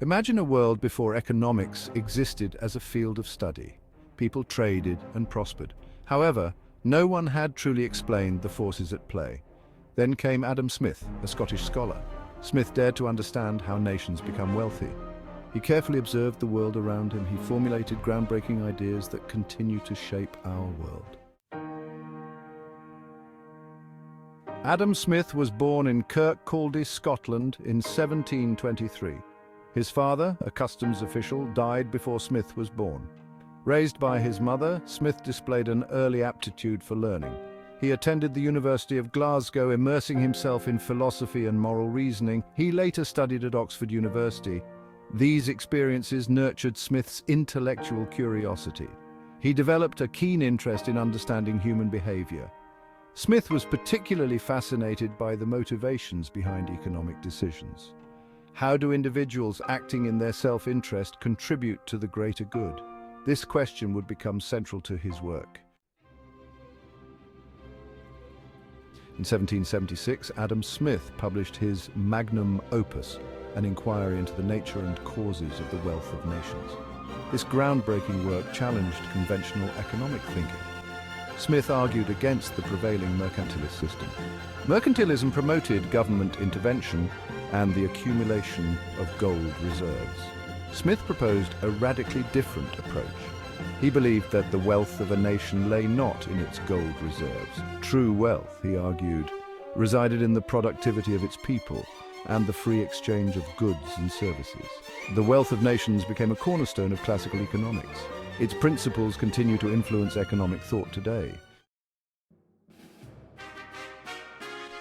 Imagine a world before economics existed as a field of study. People traded and prospered. However, no one had truly explained the forces at play. Then came Adam Smith, a Scottish scholar. Smith dared to understand how nations become wealthy. He carefully observed the world around him. He formulated groundbreaking ideas that continue to shape our world. Adam Smith was born in Kirkcaldy, Scotland in 1723. His father, a customs official, died before Smith was born. Raised by his mother, Smith displayed an early aptitude for learning. He attended the University of Glasgow, immersing himself in philosophy and moral reasoning. He later studied at Oxford University. These experiences nurtured Smith's intellectual curiosity. He developed a keen interest in understanding human behavior. Smith was particularly fascinated by the motivations behind economic decisions. How do individuals acting in their self-interest contribute to the greater good? This question would become central to his work. In 1776, Adam Smith published his magnum opus, an inquiry into the nature and causes of the wealth of nations. This groundbreaking work challenged conventional economic thinking. Smith argued against the prevailing mercantilist system. Mercantilism promoted government intervention and the accumulation of gold reserves. Smith proposed a radically different approach. He believed that the wealth of a nation lay not in its gold reserves. True wealth, he argued, resided in the productivity of its people and the free exchange of goods and services. The wealth of nations became a cornerstone of classical economics. Its principles continue to influence economic thought today.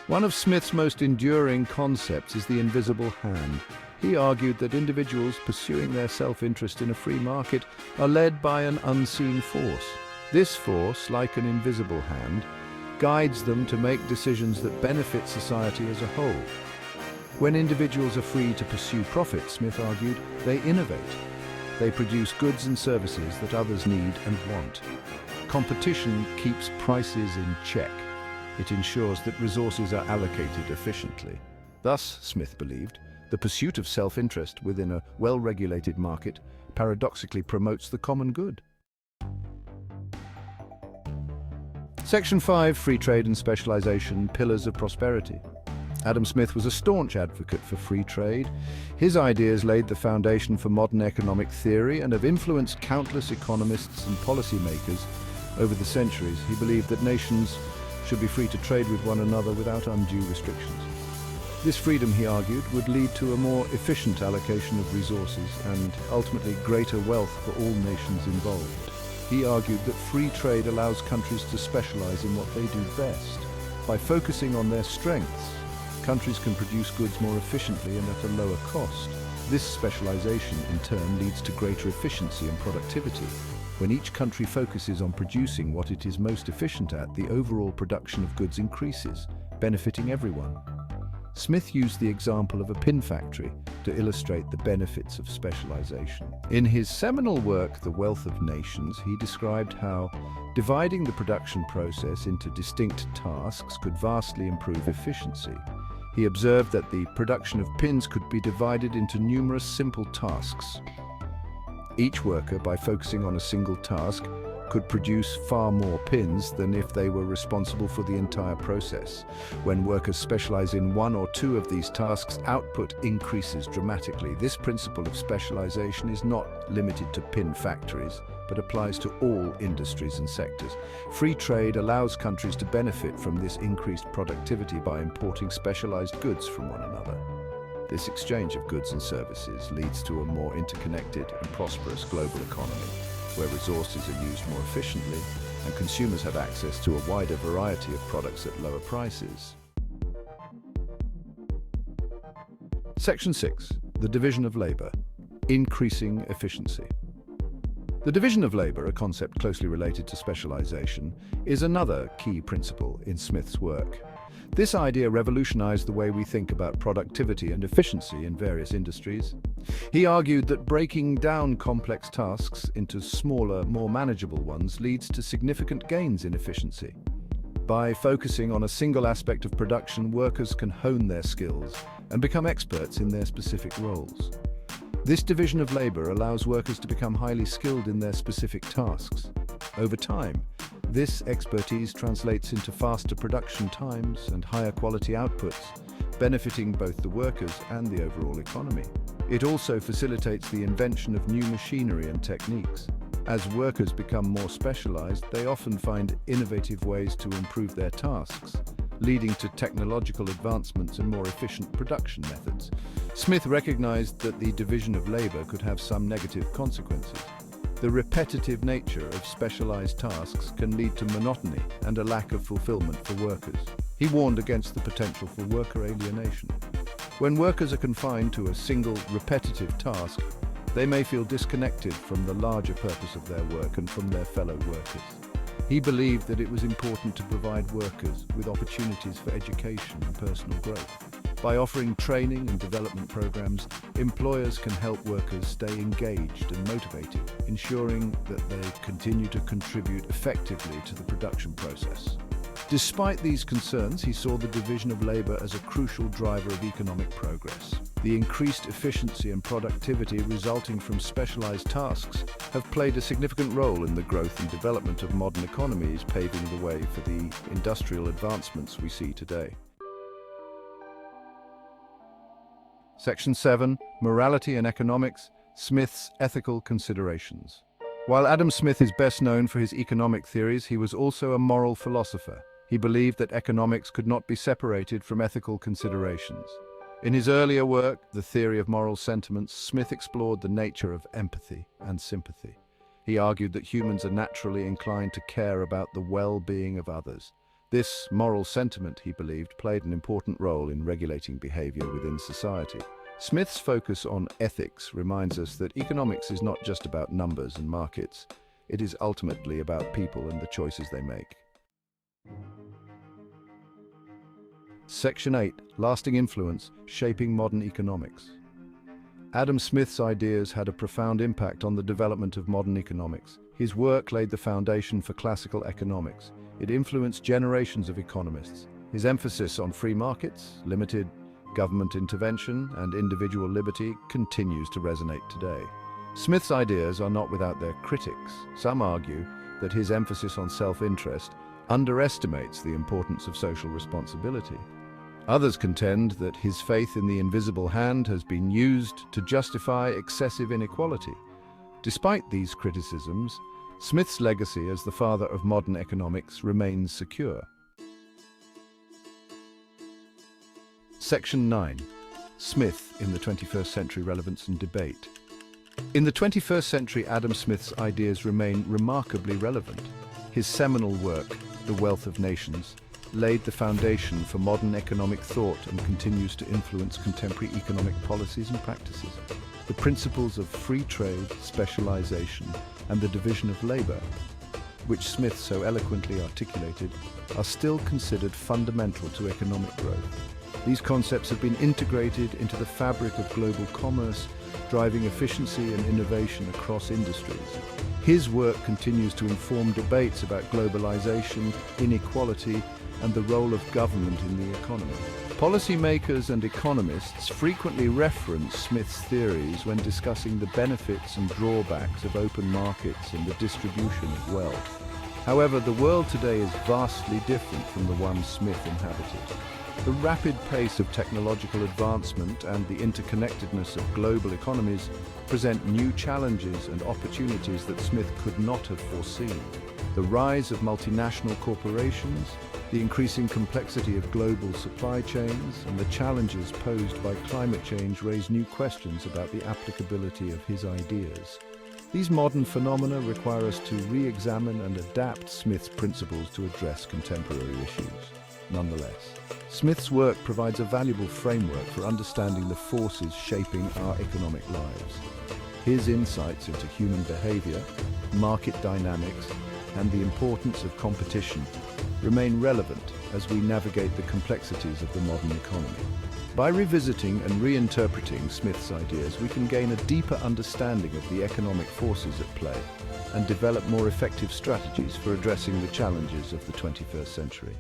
One of Smith's most enduring concepts is the invisible hand. He argued that individuals pursuing their self-interest in a free market are led by an unseen force. This force, like an invisible hand, guides them to make decisions that benefit society as a whole. When individuals are free to pursue profit, Smith argued, they innovate. They produce goods and services that others need and want. Competition keeps prices in check. It ensures that resources are allocated efficiently. Thus, Smith believed, the pursuit of self-interest within a well-regulated market paradoxically promotes the common good. Section 5, Free Trade and Specialization, Pillars of Prosperity. Adam Smith was a staunch advocate for free trade. His ideas laid the foundation for modern economic theory and have influenced countless economists and policymakers over the centuries. He believed that nations should be free to trade with one another without undue restrictions. This freedom, he argued, would lead to a more efficient allocation of resources and ultimately greater wealth for all nations involved. He argued that free trade allows countries to specialize in what they do best. By focusing on their strengths, countries can produce goods more efficiently and at a lower cost. This specialization, in turn, leads to greater efficiency and productivity. When each country focuses on producing what it is most efficient at, the overall production of goods increases, benefiting everyone. Smith used the example of a pin factory to illustrate the benefits of specialization. In his seminal work, The Wealth of Nations, he described how dividing the production process into distinct tasks could vastly improve efficiency. He observed that the production of pins could be divided into numerous simple tasks. Each worker, by focusing on a single task, could produce far more pins than if they were responsible for the entire process. When workers specialize in one or two of these tasks, output increases dramatically. This principle of specialization is not limited to pin factories, but applies to all industries and sectors. Free trade allows countries to benefit from this increased productivity by importing specialized goods from one another. This exchange of goods and services leads to a more interconnected and prosperous global economy, where resources are used more efficiently and consumers have access to a wider variety of products at lower prices. Section 6. The division of labor. Increasing efficiency. The division of labor, a concept closely related to specialization, is another key principle in Smith's work. This idea revolutionized the way we think about productivity and efficiency in various industries. He argued that breaking down complex tasks into smaller, more manageable ones leads to significant gains in efficiency. By focusing on a single aspect of production, workers can hone their skills and become experts in their specific roles. This division of labor allows workers to become highly skilled in their specific tasks. Over time, this expertise translates into faster production times and higher quality outputs, benefiting both the workers and the overall economy. It also facilitates the invention of new machinery and techniques. As workers become more specialized, they often find innovative ways to improve their tasks, leading to technological advancements and more efficient production methods. Smith recognized that the division of labor could have some negative consequences. The repetitive nature of specialized tasks can lead to monotony and a lack of fulfillment for workers. He warned against the potential for worker alienation. When workers are confined to a single, repetitive task, they may feel disconnected from the larger purpose of their work and from their fellow workers. He believed that it was important to provide workers with opportunities for education and personal growth. By offering training and development programs, employers can help workers stay engaged and motivated, ensuring that they continue to contribute effectively to the production process. Despite these concerns, he saw the division of labor as a crucial driver of economic progress. The increased efficiency and productivity resulting from specialized tasks have played a significant role in the growth and development of modern economies, paving the way for the industrial advancements we see today. Section 7, Morality and Economics, Smith's Ethical Considerations. While Adam Smith is best known for his economic theories, he was also a moral philosopher. He believed that economics could not be separated from ethical considerations. In his earlier work, The Theory of Moral Sentiments, Smith explored the nature of empathy and sympathy. He argued that humans are naturally inclined to care about the well-being of others. This moral sentiment, he believed, played an important role in regulating behavior within society. Smith's focus on ethics reminds us that economics is not just about numbers and markets. It is ultimately about people and the choices they make. Section 8, Lasting Influence, Shaping Modern Economics. Adam Smith's ideas had a profound impact on the development of modern economics. His work laid the foundation for classical economics. It influenced generations of economists. His emphasis on free markets, limited government intervention, and individual liberty continues to resonate today. Smith's ideas are not without their critics. Some argue that his emphasis on self-interest underestimates the importance of social responsibility. Others contend that his faith in the invisible hand has been used to justify excessive inequality. Despite these criticisms, Smith's legacy as the father of modern economics remains secure. Section 9. Smith in the 21st Century, Relevance and Debate. In the 21st century, Adam Smith's ideas remain remarkably relevant. His seminal work, The Wealth of Nations, laid the foundation for modern economic thought and continues to influence contemporary economic policies and practices. The principles of free trade, specialization, and the division of labor, which Smith so eloquently articulated, are still considered fundamental to economic growth. These concepts have been integrated into the fabric of global commerce, driving efficiency and innovation across industries. His work continues to inform debates about globalization, inequality, and the role of government in the economy. Policymakers and economists frequently reference Smith's theories when discussing the benefits and drawbacks of open markets and the distribution of wealth. However, the world today is vastly different from the one Smith inhabited. The rapid pace of technological advancement and the interconnectedness of global economies present new challenges and opportunities that Smith could not have foreseen. The rise of multinational corporations, the increasing complexity of global supply chains, and the challenges posed by climate change raise new questions about the applicability of his ideas. These modern phenomena require us to re-examine and adapt Smith's principles to address contemporary issues. Nonetheless, Smith's work provides a valuable framework for understanding the forces shaping our economic lives. His insights into human behavior, market dynamics, and the importance of competition remain relevant as we navigate the complexities of the modern economy. By revisiting and reinterpreting Smith's ideas, we can gain a deeper understanding of the economic forces at play and develop more effective strategies for addressing the challenges of the 21st century.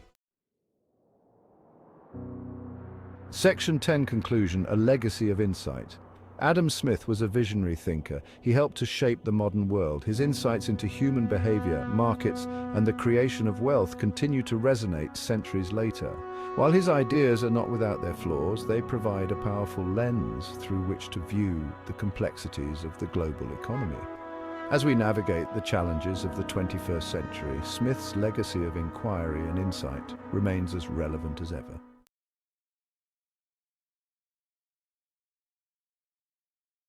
Section 10 Conclusion, A Legacy of Insight. Adam Smith was a visionary thinker. He helped to shape the modern world. His insights into human behavior, markets, and the creation of wealth continue to resonate centuries later. While his ideas are not without their flaws, they provide a powerful lens through which to view the complexities of the global economy. As we navigate the challenges of the 21st century, Smith's legacy of inquiry and insight remains as relevant as ever.